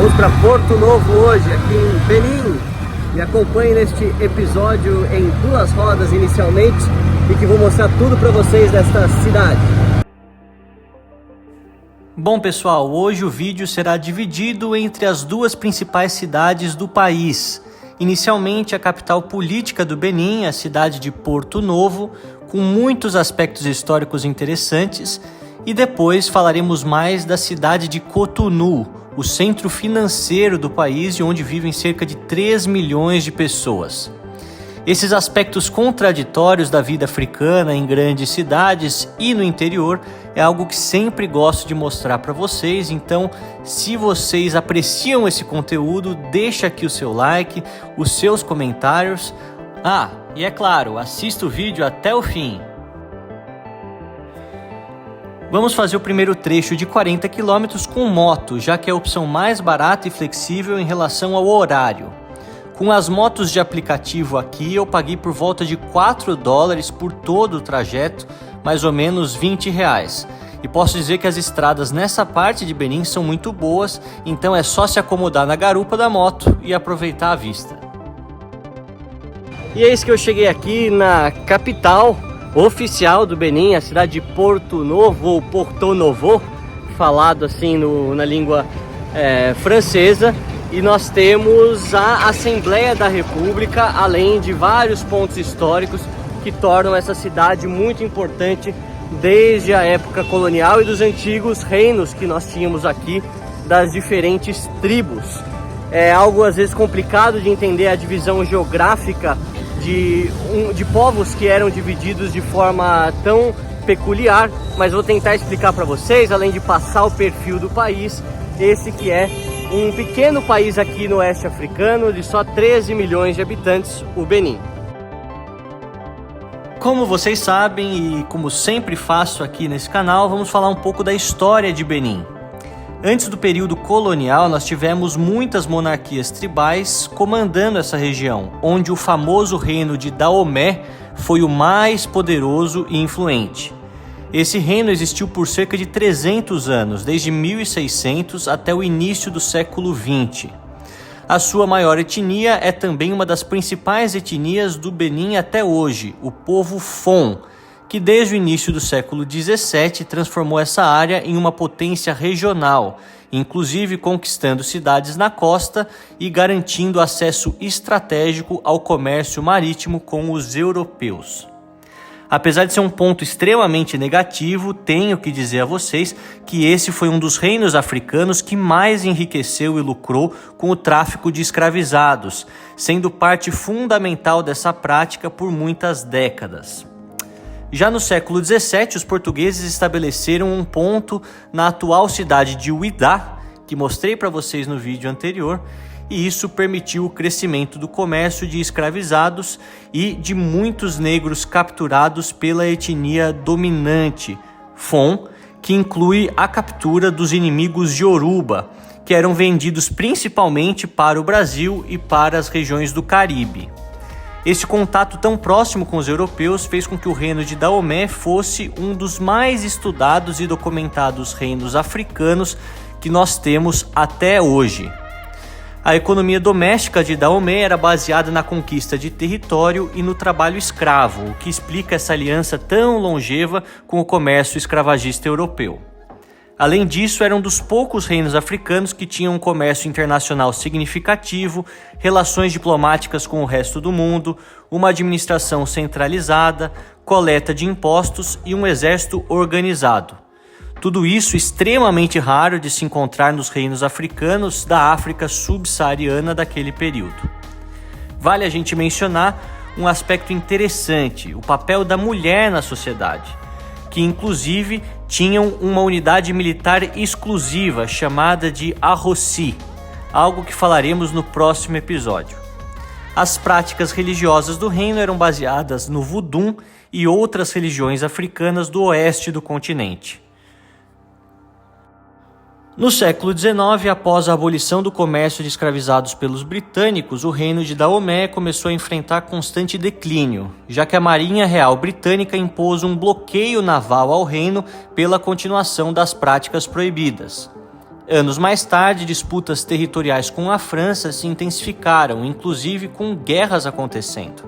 Vamos para Porto Novo hoje, aqui em Benin. Me acompanhe neste episódio em duas rodas inicialmente e que vou mostrar tudo para vocês desta cidade. Bom pessoal, hoje o vídeo será dividido entre as duas principais cidades do país. Inicialmente a capital política do Benin, a cidade de Porto Novo, com muitos aspectos históricos interessantes, e depois falaremos mais da cidade de Cotonou, o centro financeiro do país e onde vivem cerca de 3 milhões de pessoas. Esses aspectos contraditórios da vida africana em grandes cidades e no interior é algo que sempre gosto de mostrar para vocês, então se vocês apreciam esse conteúdo, deixa aqui o seu like, os seus comentários. E é claro, assista o vídeo até o fim. Vamos fazer o primeiro trecho de 40 km com moto, já que é a opção mais barata e flexível em relação ao horário. Com as motos de aplicativo aqui, eu paguei por volta de $4 por todo o trajeto, mais ou menos R$20. E posso dizer que as estradas nessa parte de Benin são muito boas, então é só se acomodar na garupa da moto e aproveitar a vista. E eis que eu cheguei aqui na capital oficial do Benin, a cidade de Porto Novo, ou Porto Novo, falado assim na língua francesa. E nós temos a Assembleia da República, além de vários pontos históricos que tornam essa cidade muito importante desde a época colonial e dos antigos reinos que nós tínhamos aqui, das diferentes tribos. É algo às vezes complicado de entender a divisão geográfica de povos que eram divididos de forma tão peculiar, mas vou tentar explicar para vocês, além de passar o perfil do país, esse que é um pequeno país aqui no oeste africano de só 13 milhões de habitantes, o Benin. Como vocês sabem e como sempre faço aqui nesse canal, vamos falar um pouco da história de Benin. Antes do período colonial, nós tivemos muitas monarquias tribais comandando essa região, onde o famoso reino de Daomé foi o mais poderoso e influente. Esse reino existiu por cerca de 300 anos, desde 1600 até o início do século XX. A sua maior etnia é também uma das principais etnias do Benin até hoje, o povo Fon, que desde o início do século XVII transformou essa área em uma potência regional, inclusive conquistando cidades na costa e garantindo acesso estratégico ao comércio marítimo com os europeus. Apesar de ser um ponto extremamente negativo, tenho que dizer a vocês que esse foi um dos reinos africanos que mais enriqueceu e lucrou com o tráfico de escravizados, sendo parte fundamental dessa prática por muitas décadas. Já no século XVII, os portugueses estabeleceram um ponto na atual cidade de Ouidah, que mostrei para vocês no vídeo anterior, e isso permitiu o crescimento do comércio de escravizados e de muitos negros capturados pela etnia dominante, Fon, que inclui a captura dos inimigos Yoruba, que eram vendidos principalmente para o Brasil e para as regiões do Caribe. Esse contato tão próximo com os europeus fez com que o reino de Daomé fosse um dos mais estudados e documentados reinos africanos que nós temos até hoje. A economia doméstica de Daomé era baseada na conquista de território e no trabalho escravo, o que explica essa aliança tão longeva com o comércio escravagista europeu. Além disso, era um dos poucos reinos africanos que tinham um comércio internacional significativo, relações diplomáticas com o resto do mundo, uma administração centralizada, coleta de impostos e um exército organizado. Tudo isso extremamente raro de se encontrar nos reinos africanos da África subsaariana daquele período. Vale a gente mencionar um aspecto interessante, o papel da mulher na sociedade, que inclusive tinham uma unidade militar exclusiva chamada de Arrossi, algo que falaremos no próximo episódio. As práticas religiosas do reino eram baseadas no Voodoo e outras religiões africanas do oeste do continente. No século XIX, após a abolição do comércio de escravizados pelos britânicos, o reino de Daomé começou a enfrentar constante declínio, já que a Marinha Real Britânica impôs um bloqueio naval ao reino pela continuação das práticas proibidas. Anos mais tarde, disputas territoriais com a França se intensificaram, inclusive com guerras acontecendo.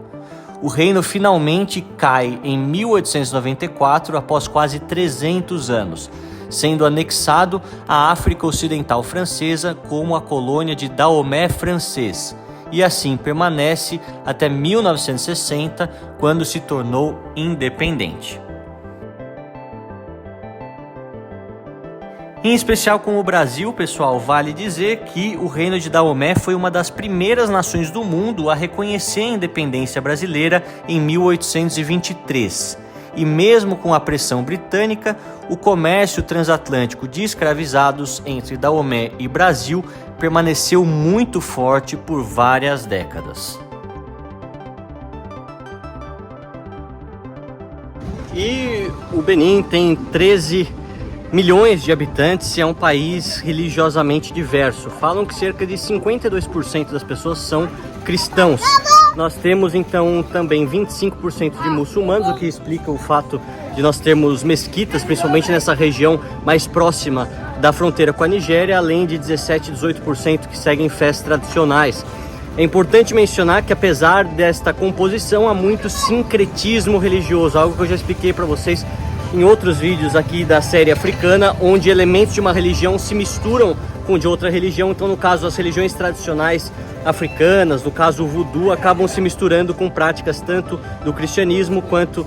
O reino finalmente cai em 1894, após quase 300 anos, sendo anexado à África Ocidental Francesa como a colônia de Dahomey francês, e assim permanece até 1960, quando se tornou independente. Em especial com o Brasil, pessoal, vale dizer que o Reino de Dahomey foi uma das primeiras nações do mundo a reconhecer a independência brasileira em 1823. E mesmo com a pressão britânica, o comércio transatlântico de escravizados entre Dahomey e Brasil permaneceu muito forte por várias décadas. E o Benin tem 13 milhões de habitantes e é um país religiosamente diverso. Falam que cerca de 52% das pessoas são cristãos. Nós temos então também 25% de muçulmanos, o que explica o fato de nós termos mesquitas, principalmente nessa região mais próxima da fronteira com a Nigéria, além de 17, 18% que seguem festas tradicionais. É importante mencionar que apesar desta composição há muito sincretismo religioso, algo que eu já expliquei para vocês em outros vídeos aqui da série africana, onde elementos de uma religião se misturam com de outra religião. Então, no caso, as religiões tradicionais africanas, no caso o voodoo, acabam se misturando com práticas tanto do cristianismo quanto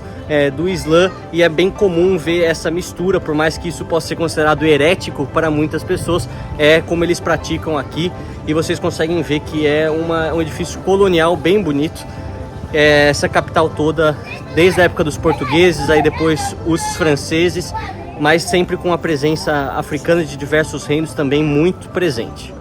do islã, e é bem comum ver essa mistura, por mais que isso possa ser considerado herético para muitas pessoas, é como eles praticam aqui, e vocês conseguem ver que é um edifício colonial bem bonito. Essa capital toda, desde a época dos portugueses, aí depois os franceses, mas sempre com a presença africana de diversos reinos também muito presente.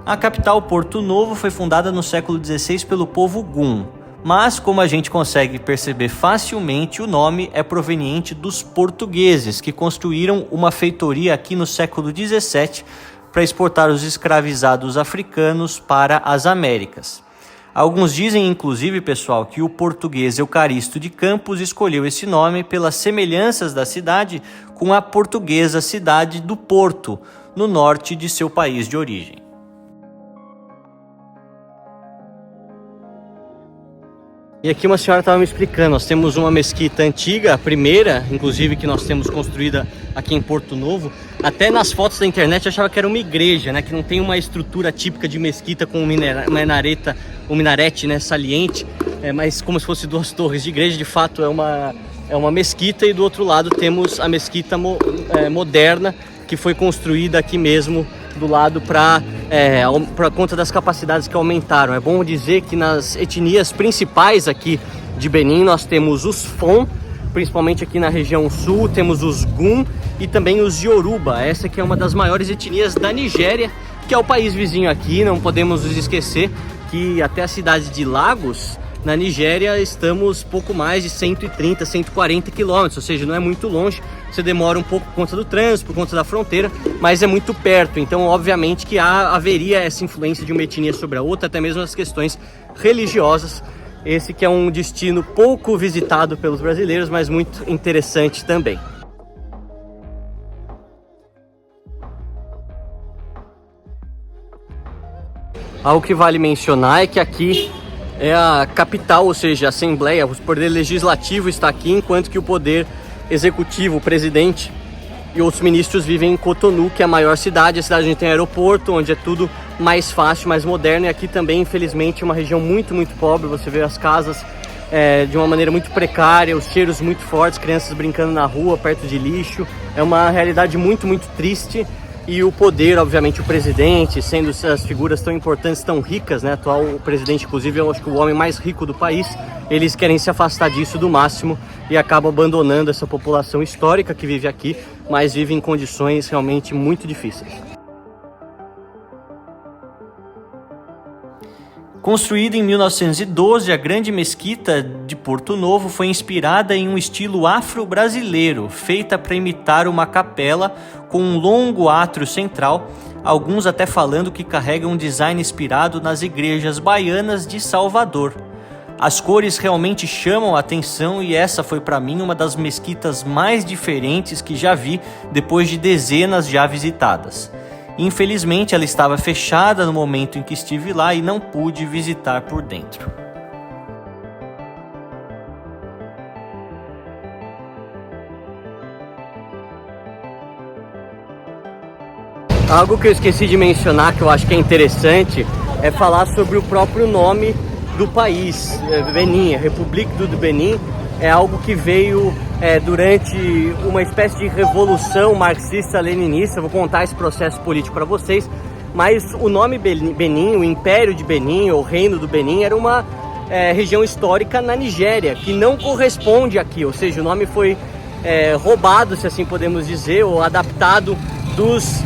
A capital Porto Novo foi fundada no século XVI pelo povo Gum, mas como a gente consegue perceber facilmente, o nome é proveniente dos portugueses, que construíram uma feitoria aqui no século XVII para exportar os escravizados africanos para as Américas. Alguns dizem, inclusive, pessoal, que o português Eucaristo de Campos escolheu esse nome pelas semelhanças da cidade com a portuguesa cidade do Porto, no norte de seu país de origem. E aqui uma senhora estava me explicando, nós temos uma mesquita antiga, a primeira, inclusive, que nós temos construída aqui em Porto Novo. Até nas fotos da internet eu achava que era uma igreja, né? Que não tem uma estrutura típica de mesquita com um minarete, né, saliente, mas como se fosse duas torres de igreja. De fato é uma mesquita, e do outro lado temos a mesquita moderna, que foi construída aqui mesmo do lado para conta das capacidades que aumentaram. É bom dizer que nas etnias principais aqui de Benin nós temos os Fon, principalmente aqui na região sul, temos os Gum e também os Yoruba. Essa aqui é uma das maiores etnias da Nigéria, que é o país vizinho aqui. Não podemos nos esquecer que até a cidade de Lagos, na Nigéria, estamos pouco mais de 130, 140 quilômetros, ou seja, não é muito longe. Você demora um pouco por conta do trânsito, por conta da fronteira, mas é muito perto. Então, obviamente que haveria essa influência de uma etnia sobre a outra, até mesmo as questões religiosas. Esse que é um destino pouco visitado pelos brasileiros, mas muito interessante também. Algo que vale mencionar é que aqui é a capital, ou seja, a Assembleia, o poder legislativo está aqui, enquanto que o poder executivo, o presidente e outros ministros vivem em Cotonou, que é a maior cidade, a cidade onde tem aeroporto, onde é tudo mais fácil, mais moderno. E aqui também, infelizmente, é uma região muito, muito pobre. Você vê as casas de uma maneira muito precária, os cheiros muito fortes, crianças brincando na rua, perto de lixo. É uma realidade muito, muito triste. E o poder, obviamente, o presidente, sendo essas figuras tão importantes, tão ricas, né? Atual presidente, inclusive, eu acho que o homem mais rico do país, eles querem se afastar disso do máximo e acabam abandonando essa população histórica que vive aqui, mas vive em condições realmente muito difíceis. Construída em 1912, a Grande Mesquita de Porto Novo foi inspirada em um estilo afro-brasileiro, feita para imitar uma capela com um longo átrio central, alguns até falando que carrega um design inspirado nas igrejas baianas de Salvador. As cores realmente chamam a atenção e essa foi para mim uma das mesquitas mais diferentes que já vi depois de dezenas já visitadas. Infelizmente ela estava fechada no momento em que estive lá e não pude visitar por dentro. Algo que eu esqueci de mencionar, que eu acho que é interessante, é falar sobre o próprio nome do país, Benin. A República do Benin é algo que veio durante uma espécie de revolução marxista-leninista. Vou contar esse processo político para vocês, mas o nome Benin, o Império de Benin, ou Reino do Benin, era uma região histórica na Nigéria, que não corresponde aqui, ou seja, o nome foi roubado, se assim podemos dizer, ou adaptado dos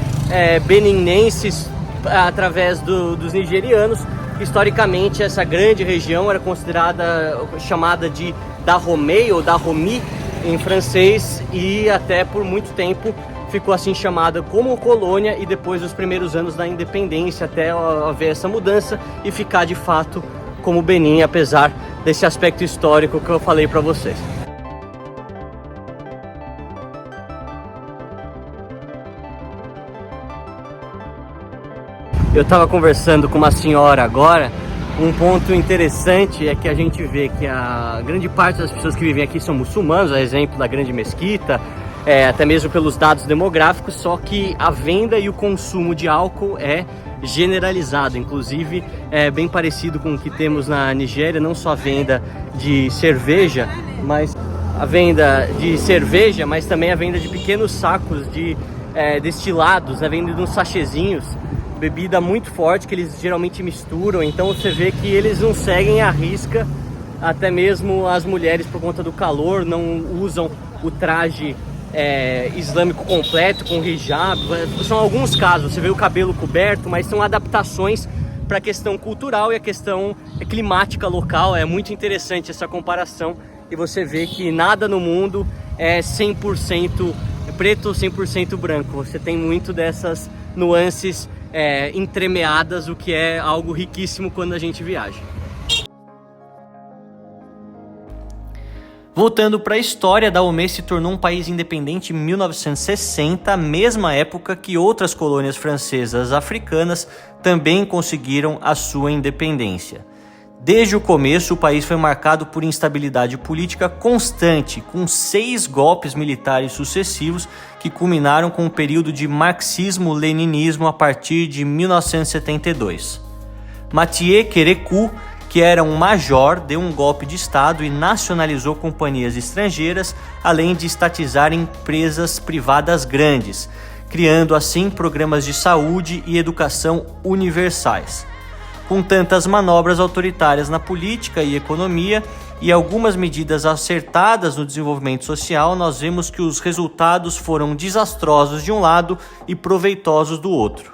beninenses através dos nigerianos. Historicamente, essa grande região era chamada de Dahomey ou Dahomey em francês, e até por muito tempo ficou assim chamada como colônia, e depois dos primeiros anos da independência até haver essa mudança e ficar de fato como Benin, apesar desse aspecto histórico que eu falei para vocês. Eu estava conversando com uma senhora agora. Um ponto interessante é que a gente vê que a grande parte das pessoas que vivem aqui são muçulmanos, a exemplo da grande mesquita, até mesmo pelos dados demográficos, só que a venda e o consumo de álcool é generalizado. Inclusive é bem parecido com o que temos na Nigéria, não só a venda de cerveja, mas também a venda de pequenos sacos de destilados, a venda de uns sachêzinhos, bebida muito forte que eles geralmente misturam. Então você vê que eles não seguem à risca, até mesmo as mulheres, por conta do calor, não usam o traje islâmico completo com hijab. São alguns casos, você vê o cabelo coberto, mas são adaptações para a questão cultural e a questão climática local. É muito interessante essa comparação, e você vê que nada no mundo é 100% preto ou 100% branco. Você tem muito dessas nuances entremeadas, o que é algo riquíssimo quando a gente viaja. Voltando para a história, Dahomey se tornou um país independente em 1960, mesma época que outras colônias francesas africanas também conseguiram a sua independência. Desde o começo, o país foi marcado por instabilidade política constante, com 6 golpes militares sucessivos que culminaram com um período de marxismo-leninismo a partir de 1972. Mathieu Kérékou, que era um major, deu um golpe de Estado e nacionalizou companhias estrangeiras, além de estatizar empresas privadas grandes, criando assim programas de saúde e educação universais. Com tantas manobras autoritárias na política e economia e algumas medidas acertadas no desenvolvimento social, nós vemos que os resultados foram desastrosos de um lado e proveitosos do outro.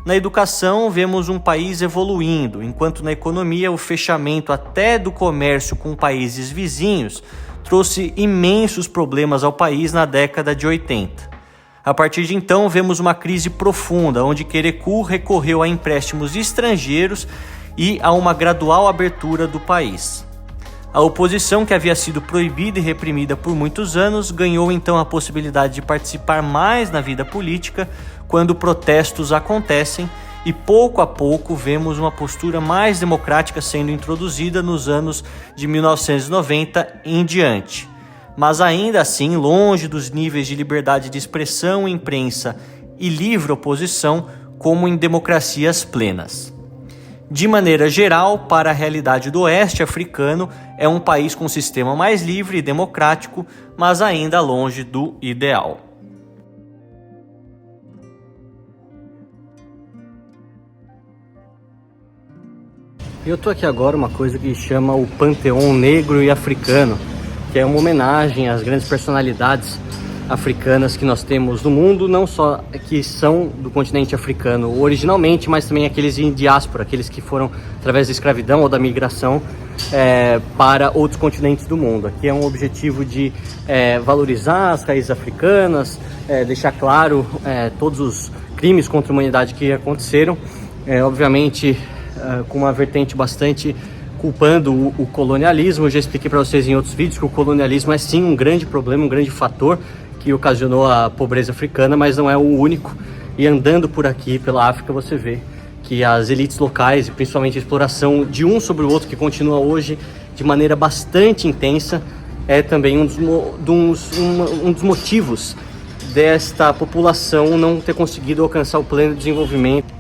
Na educação, vemos um país evoluindo, enquanto na economia o fechamento até do comércio com países vizinhos trouxe imensos problemas ao país na década de 80. A partir de então, vemos uma crise profunda, onde Kérékou recorreu a empréstimos estrangeiros e a uma gradual abertura do país. A oposição, que havia sido proibida e reprimida por muitos anos, ganhou então a possibilidade de participar mais na vida política quando protestos acontecem, e pouco a pouco vemos uma postura mais democrática sendo introduzida nos anos de 1990 em diante. Mas ainda assim, longe dos níveis de liberdade de expressão, imprensa e livre oposição, como em democracias plenas. De maneira geral, para a realidade do oeste africano, é um país com um sistema mais livre e democrático, mas ainda longe do ideal. Eu estou aqui agora, uma coisa que chama o Panteão Negro e Africano, que é uma homenagem às grandes personalidades africanas que nós temos no mundo, não só que são do continente africano originalmente, mas também aqueles em diáspora, aqueles que foram através da escravidão ou da migração para outros continentes do mundo. Aqui é um objetivo de valorizar as raízes africanas, deixar claro todos os crimes contra a humanidade que aconteceram, obviamente com uma vertente bastante culpando o colonialismo. Eu já expliquei para vocês em outros vídeos que o colonialismo é sim um grande problema, um grande fator que ocasionou a pobreza africana, mas não é o único. E andando por aqui, pela África, você vê que as elites locais, e principalmente a exploração de um sobre o outro, que continua hoje de maneira bastante intensa, é também um dos motivos desta população não ter conseguido alcançar o pleno desenvolvimento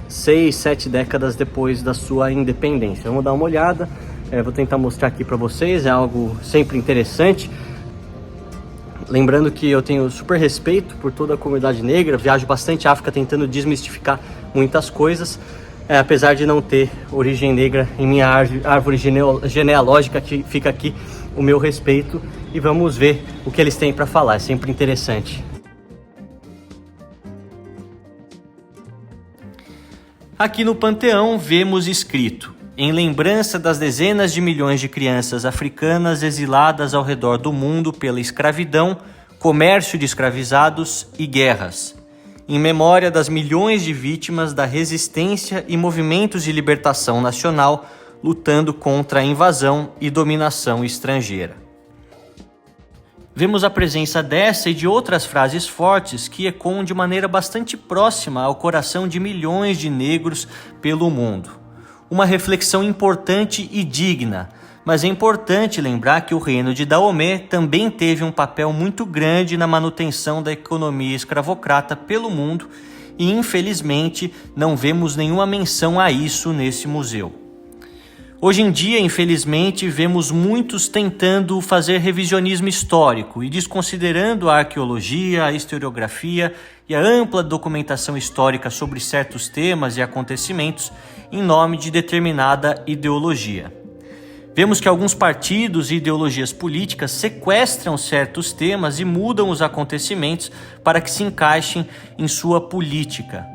6, 7 décadas depois da sua independência. Vamos dar uma olhada, vou tentar mostrar aqui para vocês, é algo sempre interessante. Lembrando que eu tenho super respeito por toda a comunidade negra, viajo bastante à África tentando desmistificar muitas coisas, apesar de não ter origem negra em minha árvore genealógica, que fica aqui o meu respeito, e vamos ver o que eles têm para falar, é sempre interessante. Aqui no Panteão vemos escrito: em lembrança das dezenas de milhões de crianças africanas exiladas ao redor do mundo pela escravidão, comércio de escravizados e guerras. Em memória das milhões de vítimas da resistência e movimentos de libertação nacional lutando contra a invasão e dominação estrangeira. Vemos a presença dessa e de outras frases fortes que ecoam de maneira bastante próxima ao coração de milhões de negros pelo mundo. Uma reflexão importante e digna, mas é importante lembrar que o reino de Dahomey também teve um papel muito grande na manutenção da economia escravocrata pelo mundo e, infelizmente, não vemos nenhuma menção a isso nesse museu. Hoje em dia, infelizmente, vemos muitos tentando fazer revisionismo histórico e desconsiderando a arqueologia, a historiografia e a ampla documentação histórica sobre certos temas e acontecimentos em nome de determinada ideologia. Vemos que alguns partidos e ideologias políticas sequestram certos temas e mudam os acontecimentos para que se encaixem em sua política.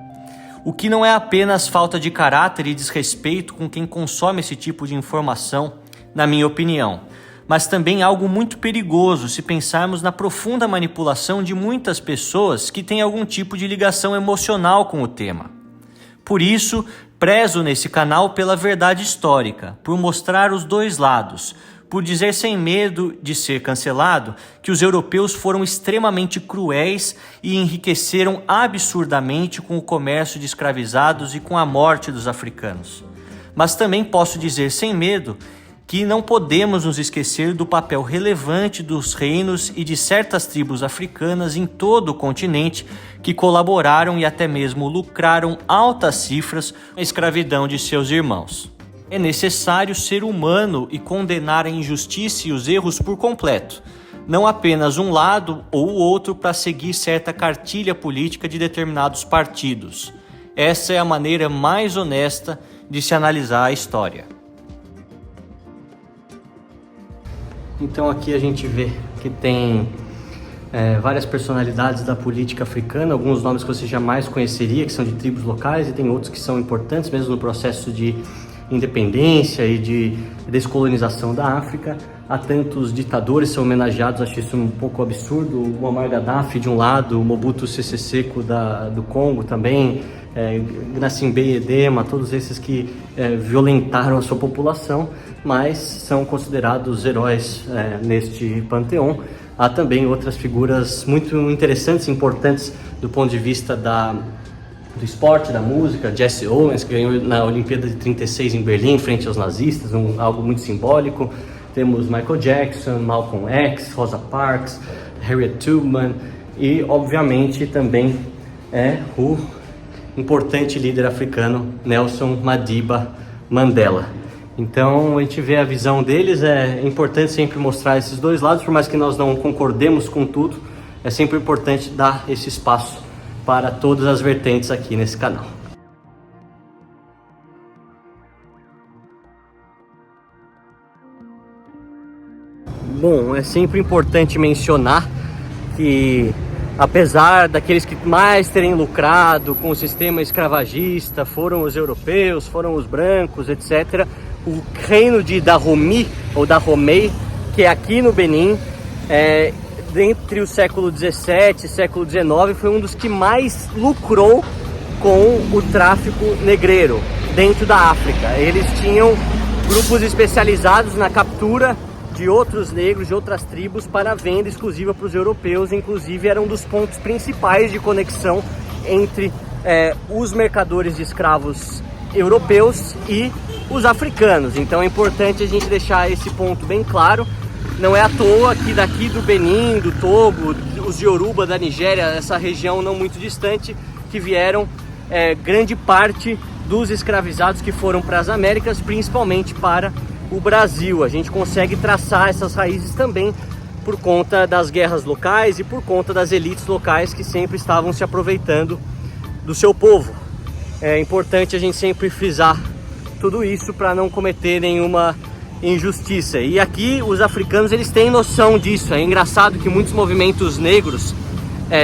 O que não é apenas falta de caráter e desrespeito com quem consome esse tipo de informação, na minha opinião, mas também algo muito perigoso se pensarmos na profunda manipulação de muitas pessoas que têm algum tipo de ligação emocional com o tema. Por isso, prezo nesse canal pela verdade histórica, por mostrar os dois lados, por dizer sem medo de ser cancelado que os europeus foram extremamente cruéis e enriqueceram absurdamente com o comércio de escravizados e com a morte dos africanos. Mas também posso dizer sem medo que não podemos nos esquecer do papel relevante dos reinos e de certas tribos africanas em todo o continente que colaboraram e até mesmo lucraram altas cifras com a escravidão de seus irmãos. É necessário ser humano e condenar a injustiça e os erros por completo, não apenas um lado ou o outro para seguir certa cartilha política de determinados partidos. Essa é a maneira mais honesta de se analisar a história. Então aqui a gente vê que tem várias personalidades da política africana, alguns nomes que você jamais conheceria, que são de tribos locais, e tem outros que são importantes mesmo no processo de independência e de descolonização da África. Há tantos ditadores são homenageados, acho isso um pouco absurdo. O Muammar Gaddafi de um lado, o Mobutu Sese Seko do Congo também, Gnassingbé Edema, todos esses que violentaram a sua população, mas são considerados heróis neste panteão. Há também outras figuras muito interessantes e importantes do ponto de vista do esporte, da música. Jesse Owens, que ganhou na Olimpíada de 36 em Berlim, frente aos nazistas, algo muito simbólico. Temos Michael Jackson, Malcolm X, Rosa Parks, Harriet Tubman e, obviamente, também o importante líder africano Nelson Madiba Mandela. Então, a gente vê a visão deles, é importante sempre mostrar esses dois lados, por mais que nós não concordemos com tudo, é sempre importante dar esse espaço para todas as vertentes aqui nesse canal. Bom, é sempre importante mencionar que, apesar daqueles que mais terem lucrado com o sistema escravagista, foram os europeus, foram os brancos, etc., o reino de Dahomey, ou Dahomey, que é aqui no Benin, entre o século 17 e século 19, foi um dos que mais lucrou com o tráfico negreiro dentro da África. Eles tinham grupos especializados na captura de outros negros, de outras tribos, para venda exclusiva para os europeus. Inclusive era um dos pontos principais de conexão entre os mercadores de escravos europeus e os africanos. Então é importante a gente deixar esse ponto bem claro. Não é à toa que daqui do Benin, do Togo, os Yoruba da Nigéria, essa região não muito distante, que vieram grande parte dos escravizados que foram para as Américas, principalmente para o Brasil. A gente consegue traçar essas raízes também por conta das guerras locais e por conta das elites locais que sempre estavam se aproveitando do seu povo. É importante a gente sempre frisar tudo isso para não cometer nenhuma injustiça. E aqui os africanos, eles têm noção disso. É engraçado que muitos movimentos negros,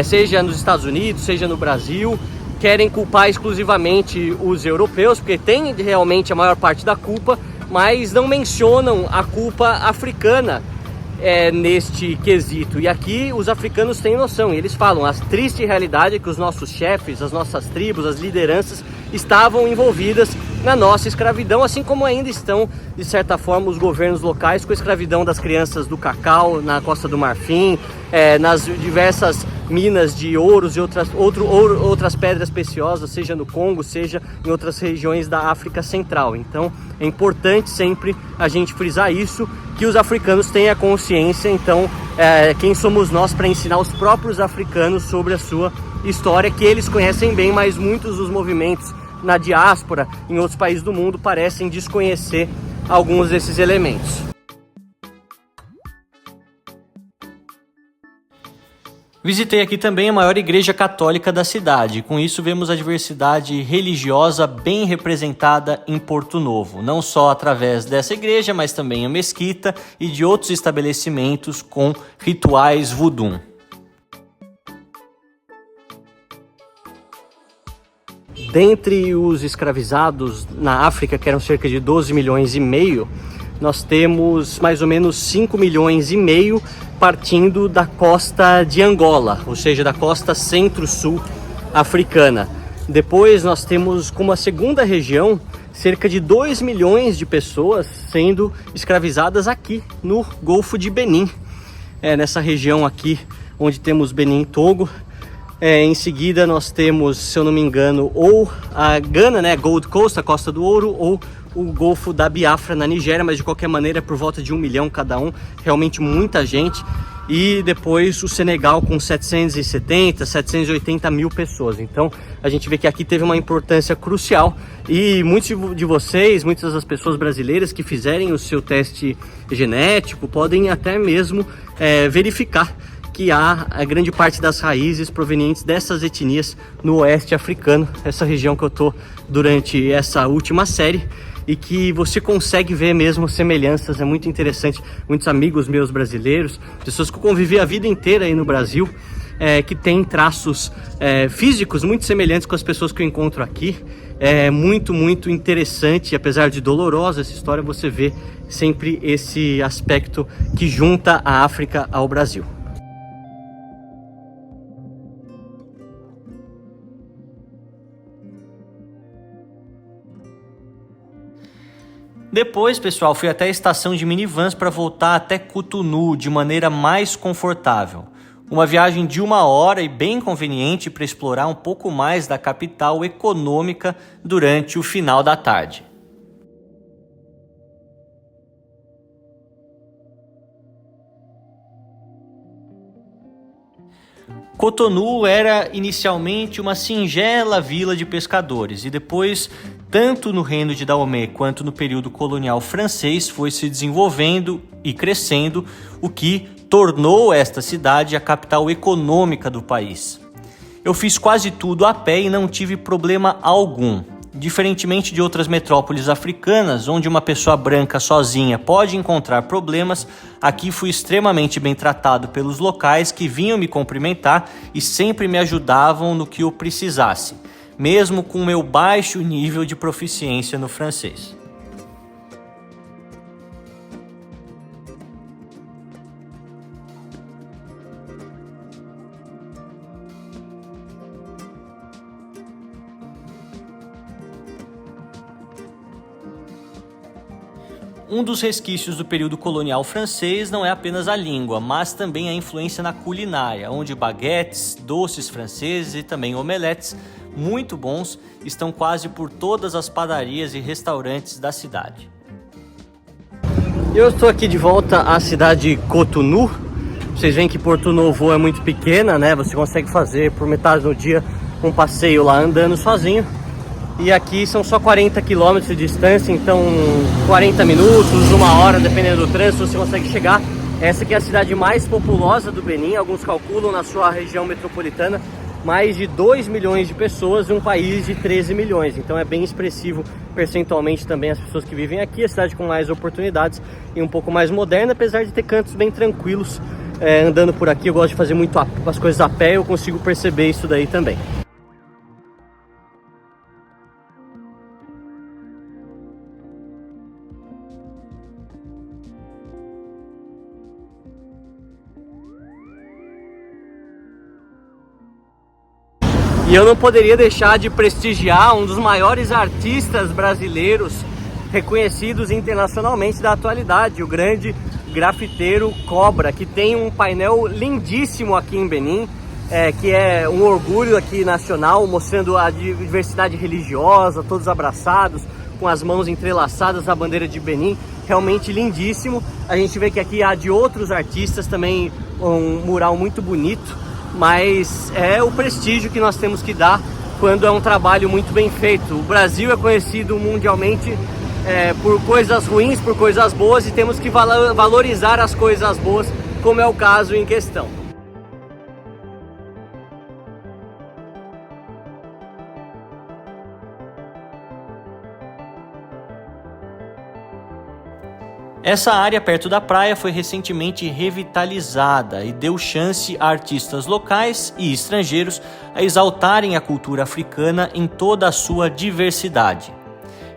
seja nos Estados Unidos, seja no Brasil, querem culpar exclusivamente os europeus, porque tem realmente a maior parte da culpa, mas não mencionam a culpa africana neste quesito. E aqui os africanos têm noção, e eles falam: a triste realidade é que os nossos chefes, as nossas tribos, as lideranças estavam envolvidas na nossa escravidão, assim como ainda estão, de certa forma, os governos locais com a escravidão das crianças do Cacau, na Costa do Marfim, nas diversas minas de ouros e outras pedras preciosas, seja no Congo, seja em outras regiões da África Central. Então é importante sempre a gente frisar isso, que os africanos tenham a consciência. Então quem somos nós para ensinar os próprios africanos sobre a sua história, que eles conhecem bem, mas muitos dos movimentos na diáspora, em outros países do mundo, parecem desconhecer alguns desses elementos. Visitei aqui também a maior igreja católica da cidade. Com isso, vemos a diversidade religiosa bem representada em Porto Novo. Não só através dessa igreja, mas também a mesquita e de outros estabelecimentos com rituais voodoo. Dentre os escravizados na África, que eram cerca de 12 milhões e meio, nós temos mais ou menos 5 milhões e meio partindo da costa de Angola, ou seja, da costa centro-sul africana. Depois nós temos como a segunda região cerca de 2 milhões de pessoas sendo escravizadas aqui no Golfo de Benin, nessa região aqui onde temos Benin e Togo. Em seguida nós temos, se eu não me engano, ou a Gana, né, Gold Coast, a Costa do Ouro, ou o Golfo da Biafra na Nigéria, mas de qualquer maneira é por volta de 1 milhão cada um, realmente muita gente. E depois o Senegal com 770, 780 mil pessoas. Então a gente vê que aqui teve uma importância crucial, e muitos de vocês, muitas das pessoas brasileiras que fizerem o seu teste genético podem até mesmo verificar que há a grande parte das raízes provenientes dessas etnias no oeste africano, essa região que eu tô durante essa última série, e que você consegue ver mesmo semelhanças. É muito interessante. Muitos amigos meus brasileiros, pessoas que eu convivi a vida inteira aí no Brasil, que têm traços físicos muito semelhantes com as pessoas que eu encontro aqui. É muito, muito interessante, apesar de dolorosa essa história, você vê sempre esse aspecto que junta a África ao Brasil. Depois, pessoal, fui até a estação de minivans para voltar até Cotonou de maneira mais confortável. Uma viagem de 1 hora e bem conveniente para explorar um pouco mais da capital econômica durante o final da tarde. Cotonou era inicialmente uma singela vila de pescadores e depois, tanto no reino de Dahomey quanto no período colonial francês, foi se desenvolvendo e crescendo, o que tornou esta cidade a capital econômica do país. Eu fiz quase tudo a pé e não tive problema algum. Diferentemente de outras metrópoles africanas, onde uma pessoa branca sozinha pode encontrar problemas, aqui fui extremamente bem tratado pelos locais, que vinham me cumprimentar e sempre me ajudavam no que eu precisasse, mesmo com meu baixo nível de proficiência no francês. Um dos resquícios do período colonial francês não é apenas a língua, mas também a influência na culinária, onde baguetes, doces franceses e também omeletes muito bons estão quase por todas as padarias e restaurantes da cidade. Eu estou aqui de volta à cidade de Cotonou. Vocês veem que Porto Novo é muito pequena, né? Você consegue fazer por metade do dia um passeio lá andando sozinho. E aqui são só 40 km de distância, então 40 minutos, 1 hora, dependendo do trânsito, você consegue chegar. Essa aqui é a cidade mais populosa do Benin. Alguns calculam na sua região metropolitana mais de 2 milhões de pessoas em um país de 13 milhões. Então é bem expressivo percentualmente também as pessoas que vivem aqui. A cidade com mais oportunidades e um pouco mais moderna, apesar de ter cantos bem tranquilos. Andando por aqui, eu gosto de fazer muito as coisas a pé, eu consigo perceber isso daí também. E eu não poderia deixar de prestigiar um dos maiores artistas brasileiros reconhecidos internacionalmente da atualidade, o grande grafiteiro Cobra, que tem um painel lindíssimo aqui em Benin, que é um orgulho aqui nacional, mostrando a diversidade religiosa, todos abraçados, com as mãos entrelaçadas na bandeira de Benin, realmente lindíssimo. A gente vê que aqui há de outros artistas também um mural muito bonito, mas é o prestígio que nós temos que dar quando é um trabalho muito bem feito. O Brasil é conhecido mundialmente por coisas ruins, por coisas boas, e temos que valorizar as coisas boas, como é o caso em questão. Essa área perto da praia foi recentemente revitalizada e deu chance a artistas locais e estrangeiros a exaltarem a cultura africana em toda a sua diversidade.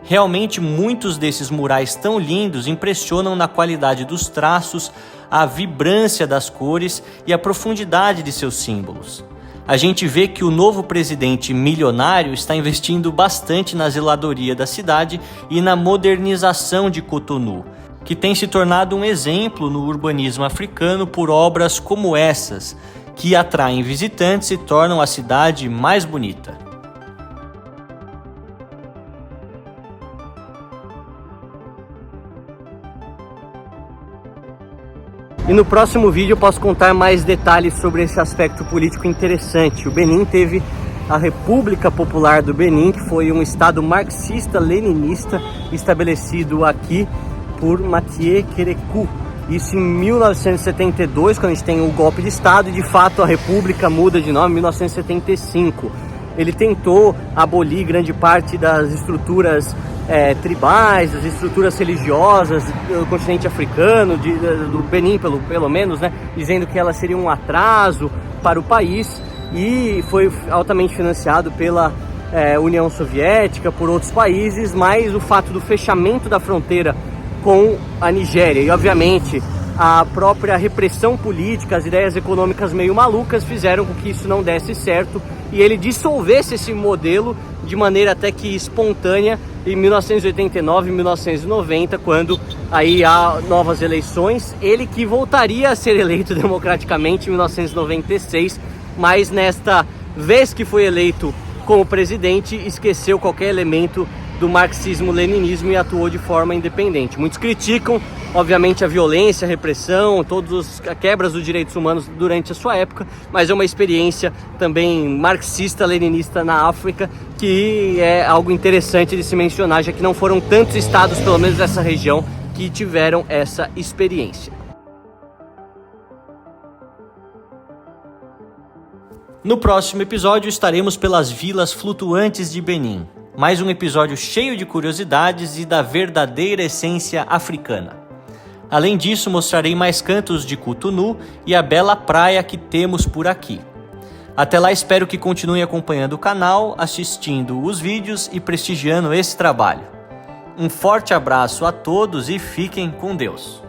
Realmente muitos desses murais tão lindos impressionam na qualidade dos traços, a vibrância das cores e a profundidade de seus símbolos. A gente vê que o novo presidente milionário está investindo bastante na zeladoria da cidade e na modernização de Cotonou, que tem se tornado um exemplo no urbanismo africano por obras como essas, que atraem visitantes e tornam a cidade mais bonita. E no próximo vídeo eu posso contar mais detalhes sobre esse aspecto político interessante. O Benin teve a República Popular do Benin, que foi um estado marxista-leninista estabelecido aqui por Mathieu Kérékou. Isso em 1972, quando a gente tem o golpe de estado, e de fato a república muda de nome em 1975. Ele tentou abolir grande parte das estruturas tribais, das estruturas religiosas do continente africano, do Benin pelo menos, né, dizendo que ela seria um atraso para o país, e foi altamente financiado pela União Soviética, por outros países, mas o fato do fechamento da fronteira com a Nigéria e, obviamente, a própria repressão política, as ideias econômicas meio malucas fizeram com que isso não desse certo e ele dissolvesse esse modelo de maneira até que espontânea em 1989 e 1990, quando aí há novas eleições. Ele que voltaria a ser eleito democraticamente em 1996, mas nesta vez que foi eleito como presidente, esqueceu qualquer elemento do marxismo-leninismo e atuou de forma independente. Muitos criticam, obviamente, a violência, a repressão, todas as quebras dos direitos humanos durante a sua época, mas é uma experiência também marxista-leninista na África, que é algo interessante de se mencionar, já que não foram tantos estados, pelo menos dessa região, que tiveram essa experiência. No próximo episódio estaremos pelas vilas flutuantes de Benin. Mais um episódio cheio de curiosidades e da verdadeira essência africana. Além disso, mostrarei mais cantos de Cotonou e a bela praia que temos por aqui. Até lá, espero que continue acompanhando o canal, assistindo os vídeos e prestigiando esse trabalho. Um forte abraço a todos e fiquem com Deus!